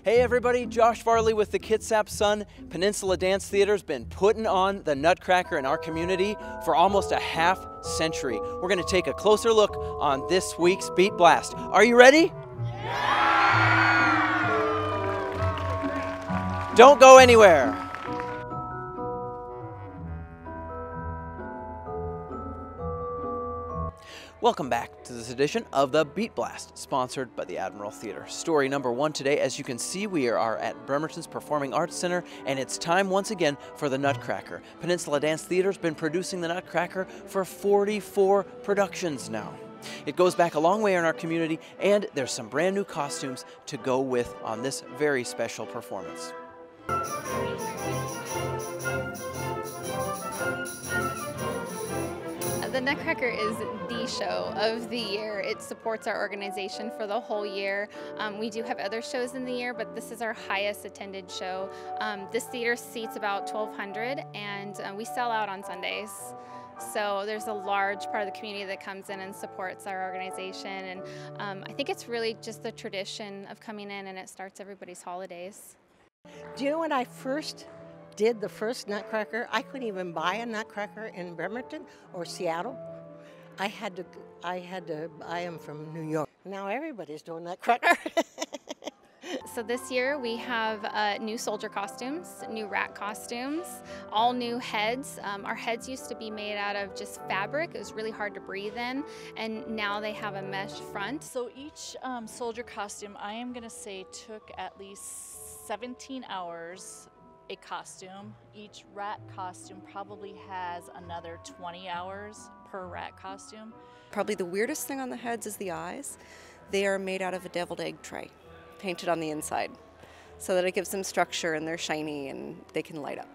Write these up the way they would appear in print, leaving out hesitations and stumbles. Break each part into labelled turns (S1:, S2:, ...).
S1: Hey everybody, Josh Farley with the Kitsap Sun. Peninsula Dance Theater's been putting on the Nutcracker in our community for almost a half century. We're going to take a closer look on this week's Beat Blast. Are you ready? Yeah! Don't go anywhere. Welcome back to this edition of the Beat Blast, sponsored by the Admiral Theater. Story number one today, as you can see, we are at Bremerton's Performing Arts Center, and it's time once again for the Nutcracker. Peninsula Dance Theater's been producing the Nutcracker for 44 productions now. It goes back a long way in our community, and there's some brand new costumes to go with on this very special performance.
S2: The Nutcracker is the show of the year. It supports our organization for the whole year. We do have other shows in the year, but this is our highest attended show. This theater seats about 1,200, and we sell out on Sundays. So there's a large part of the community that comes in and supports our organization. And I think it's really just the tradition of coming in, and it starts everybody's holidays.
S3: Do you know when I first did the first Nutcracker? I couldn't even buy a Nutcracker in Bremerton or Seattle. I had to buy them from New York. Now everybody's doing Nutcracker.
S2: So this year we have new soldier costumes, new rat costumes, all new heads. Our heads used to be made out of just fabric. It was really hard to breathe in, and now they have a mesh front.
S4: So each soldier costume, I am gonna say, took at least 17 hours a costume. Each rat costume probably has another 20 hours per rat costume.
S5: Probably the weirdest thing on the heads is the eyes. They are made out of a deviled egg tray, painted on the inside, so that it gives them structure and they're shiny and they can light up.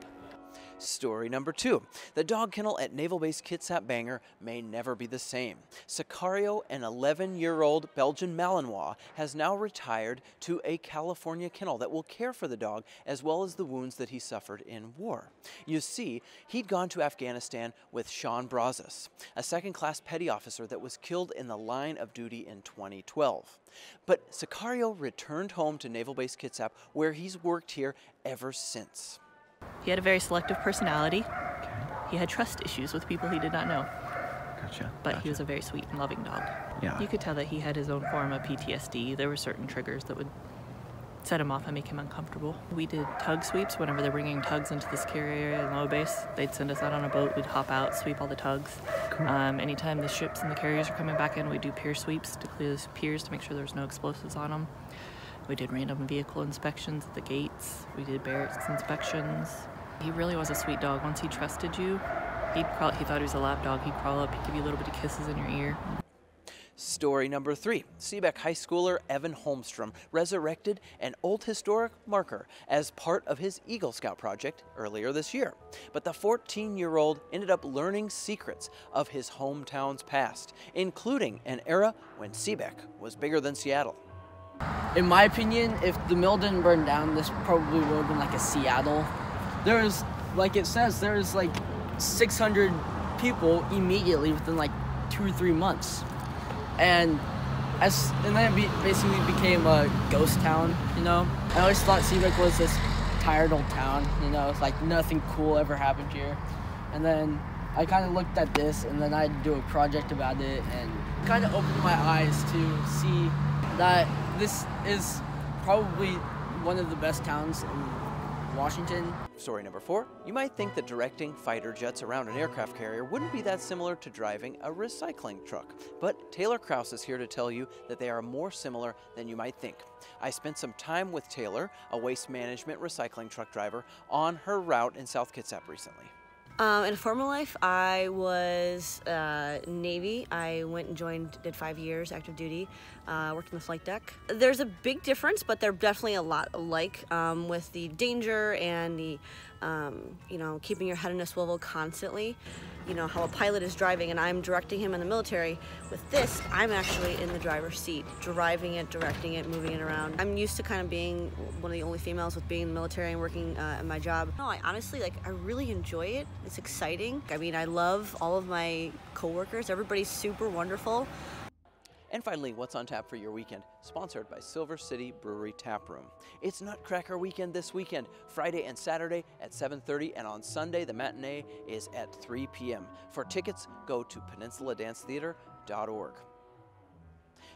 S1: Story number two. The dog kennel at Naval Base Kitsap Bangor may never be the same. Sicario, an 11-year-old Belgian Malinois, has now retired to a California kennel that will care for the dog as well as the wounds that he suffered in war. You see, he'd gone to Afghanistan with Sean Brazos, a second-class petty officer that was killed in the line of duty in 2012. But Sicario returned home to Naval Base Kitsap, where he's worked here ever since.
S6: He had a very selective personality.
S1: Okay.
S6: He had trust issues with people he did not know.
S1: Gotcha.
S6: But he was a very sweet and loving dog.
S1: Yeah.
S6: You could tell that he had his own form of PTSD. There were certain triggers that would set him off and make him uncomfortable. We did tug sweeps whenever they're bringing tugs into the Sicario area in Low Base. They'd send us out on a boat. We'd hop out, sweep all the tugs. Cool. Anytime the ships and the carriers are coming back in, we'd do pier sweeps to clear the piers to make sure there was no explosives on them. We did random vehicle inspections at the gates. We did barracks inspections. He really was a sweet dog. Once he trusted you, he thought he was a lap dog. He'd crawl up, he'd give you little bitty kisses in your ear.
S1: Story number three. Seabeck high schooler Evan Holmstrom resurrected an old historic marker as part of his Eagle Scout project earlier this year. But the 14-year-old ended up learning secrets of his hometown's past, including an era when Seabeck was bigger than Seattle.
S7: In my opinion, if the mill didn't burn down, this probably would have been like a Seattle. There's, like it says, there's like 600 people immediately within like 2 or 3 months. And then it basically became a ghost town, you know? I always thought Seabeck was this tired old town, you know? It's like nothing cool ever happened here. And then I kind of looked at this, and then I had to do a project about it, and kind of opened my eyes to see that this is probably one of the best towns in Washington.
S1: Story number four. You might think that directing fighter jets around an aircraft carrier wouldn't be that similar to driving a recycling truck. But Taylor Kraus is here to tell you that they are more similar than you might think. I spent some time with Taylor, a waste management recycling truck driver, on her route in South Kitsap recently.
S5: In a former life, I was Navy. I went and did 5 years active duty, worked on the flight deck. There's a big difference, but they're definitely a lot alike with the danger and the, you know, keeping your head in a swivel constantly. You know, how a pilot is driving and I'm directing him in the military. With this, I'm actually in the driver's seat, driving it, directing it, moving it around. I'm used to kind of being one of the only females with being in the military and working at my job. No, I honestly, I really enjoy it. It's exciting. I mean, I love all of my coworkers. Everybody's super wonderful.
S1: And finally, what's on tap for your weekend? Sponsored by Silver City Brewery Tap Room. It's Nutcracker Weekend this weekend, Friday and Saturday at 7:30, and on Sunday the matinee is at 3 p.m. For tickets, go to peninsuladancetheater.org.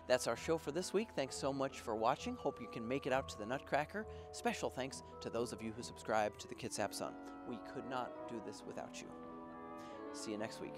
S1: That's our show for this week. Thanks so much for watching. Hope you can make it out to the Nutcracker. Special thanks to those of you who subscribe to the Kitsap Sun. We could not do this without you. See you next week.